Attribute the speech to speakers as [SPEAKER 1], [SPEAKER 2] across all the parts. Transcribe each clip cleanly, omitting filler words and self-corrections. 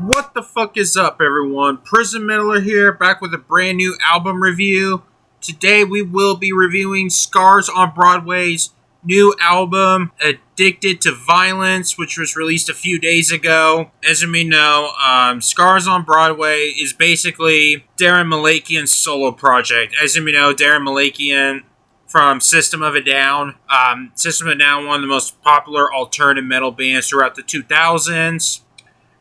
[SPEAKER 1] What the fuck is up, everyone? Prison Miller here, back with a brand new album review. Today we will be reviewing Scars on Broadway's new album, Addicted to Violence, which was released a few days ago. As you may know, Scars on Broadway is basically Daron Malakian's solo project. As you may know, Daron Malakian from System of a Down. System of a Down, one of the most popular alternative metal bands throughout the 2000s.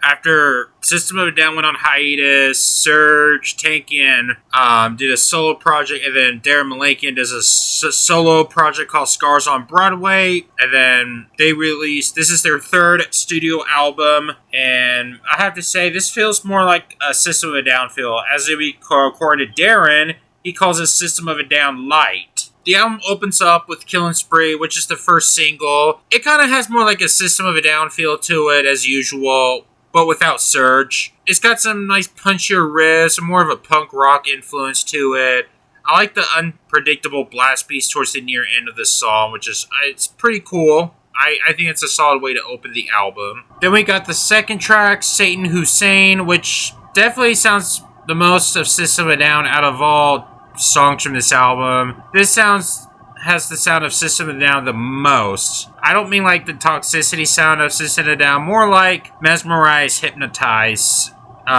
[SPEAKER 1] After System of a Down went on hiatus, Serj Tankian did a solo project, and then Daron Malakian does a solo project called Scars on Broadway, and then they released, this is their third studio album, and I have to say, this feels more like a System of a Down feel. As according to Daron, he calls it System of a Down Light. The album opens up with Killing Spree, which is the first single. It kind of has more like a System of a Down feel to it, as usual, but without Serj. It's got some nice punchier riffs, and more of a punk rock influence to it. I like the unpredictable blast beats towards the near end of the song, which is, it's pretty cool. I think it's a solid way to open the album. Then we got the second track, Satan Hussein, which definitely sounds the most of System of a Down out of all songs from this album. This has the sound of System of a Down the most. I don't mean like the toxicity sound of System of a Down, more like mesmerized, hypnotized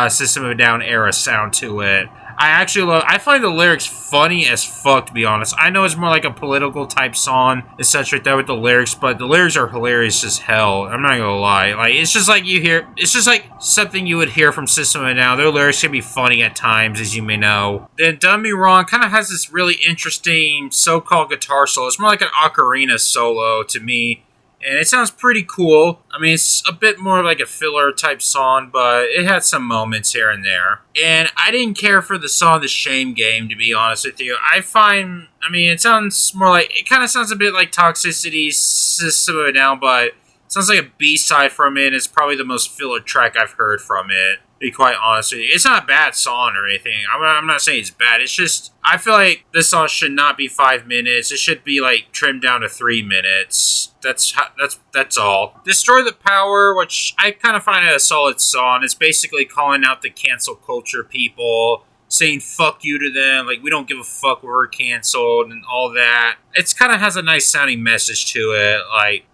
[SPEAKER 1] System of a Down era sound to it. I find the lyrics funny as fuck, to be honest. I know it's more like a political type song, and such right there with the lyrics, but the lyrics are hilarious as hell. I'm not gonna lie. Like, it's just like it's just like something you would hear from System of a Down. Their lyrics can be funny at times, as you may know. Then Done Me Wrong kind of has this really interesting so-called guitar solo. It's more like an ocarina solo to me. And it sounds pretty cool. I mean, it's a bit more like a filler type song, but it had some moments here and there. And I didn't care for the song The Shame Game, to be honest with you. It sounds more like, it kind of sounds a bit like Toxicity's System of a Down, but it sounds like a B-side from it. It's probably the most filler track I've heard from it, to be quite honest with you. It's not a bad song or anything. I'm not saying it's bad. It's just, I feel like this song should not be 5 minutes. It should be like trimmed down to 3 minutes. That's all. Destroy the Power, which I kind of find it a solid song. It's basically calling out the cancel culture people, saying fuck you to them, like we don't give a fuck, we're canceled and all that. It's kind of has a nice sounding message to it,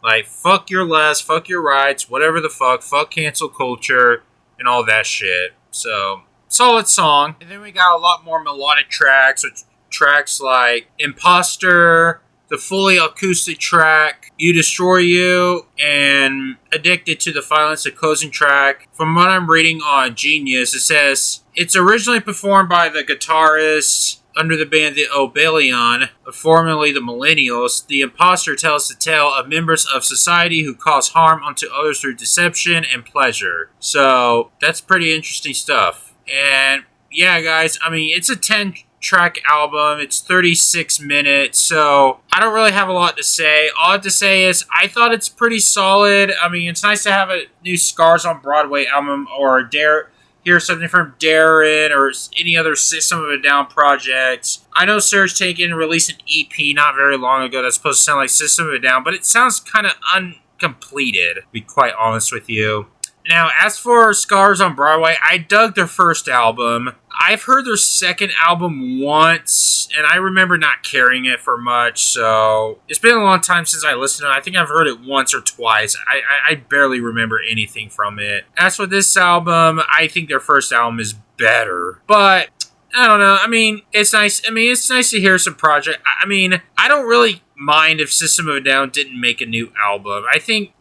[SPEAKER 1] like fuck your lefts, fuck your rights, whatever the fuck cancel culture and all that shit. So, solid song. And then we got a lot more melodic tracks, with tracks like Imposter, the fully acoustic track, You Destroy You, and Addicted to the Violence, the closing track. From what I'm reading on Genius, it says, it's originally performed by the guitarist under the band The Obelion, formerly the Millennials. The Imposter tells the tale of members of society who cause harm unto others through deception and pleasure. So, that's pretty interesting stuff. And, yeah, guys, I mean, it's a 10-track album. It's 36 minutes, so I don't really have a lot to say. All I have to say is I thought it's pretty solid. I mean, it's nice to have a new Scars on Broadway album, or hear something from Daron or any other System of a Down projects. I know Serj Tankian released an EP not very long ago that's supposed to sound like System of a Down, but it sounds kind of uncompleted, to be quite honest with you. Now, as for Scars on Broadway, I dug their first album. I've heard their second album once, and I remember not caring it for much, so it's been a long time since I listened to it. I think I've heard it once or twice. I barely remember anything from it. As for this album, I think their first album is better, but I don't know. I mean, it's nice. I mean, it's nice to hear some project. I mean, I don't really mind if System of a Down didn't make a new album. I think,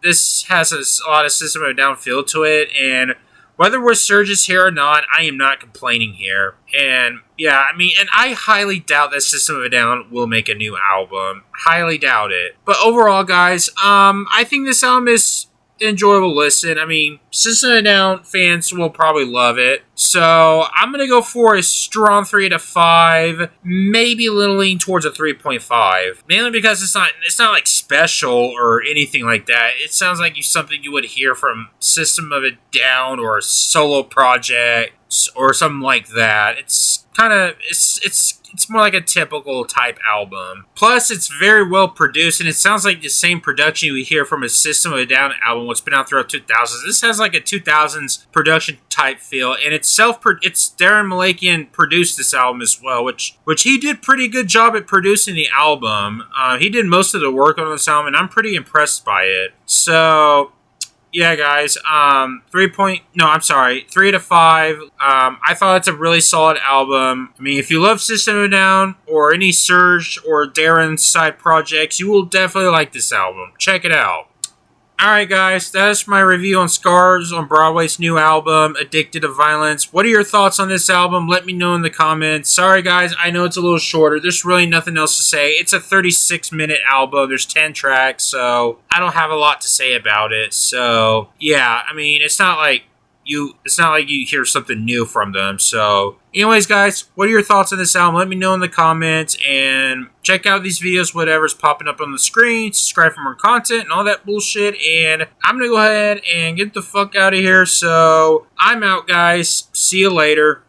[SPEAKER 1] this has a lot of System of a Down feel to it, and whether we're Serj's here or not, I am not complaining here. And yeah, I mean, and I highly doubt that System of a Down will make a new album. Highly doubt it. But overall, guys, I think this album is an enjoyable listen. I mean, System of a Down fans will probably love it. So I'm going to go for a strong 3 out of 5. Maybe a little lean towards a 3.5. Mainly because it's not like special or anything like that. It sounds like something you would hear from System of a Down or a solo project or something like that. It's kind of it's more like a typical type album. Plus, it's very well produced, and it sounds like the same production we hear from a System of a Down album, what's been out throughout 2000s. This has like a 2000s production type feel, and it's Daron Malakian produced this album as well, which he did pretty good job at producing the album. He did most of the work on this album, and I'm pretty impressed by it. So yeah, guys. 3 to 5. I thought it's a really solid album. I mean, if you love System of a Down or any Surge or Daron side projects, you will definitely like this album. Check it out. Alright, guys, that's my review on Scars on Broadway's new album, Addicted to Violence. What are your thoughts on this album? Let me know in the comments. Sorry, guys, I know it's a little shorter. There's really nothing else to say. It's a 36-minute album. There's 10 tracks, so I don't have a lot to say about it. So, yeah, I mean, it's not like you hear something new from them. So, anyways, guys, what are your thoughts on this album? Let me know in the comments, and check out these videos, whatever's popping up on the screen. Subscribe for more content and all that bullshit. And I'm gonna go ahead and get the fuck out of here. So, I'm out, guys. See you later.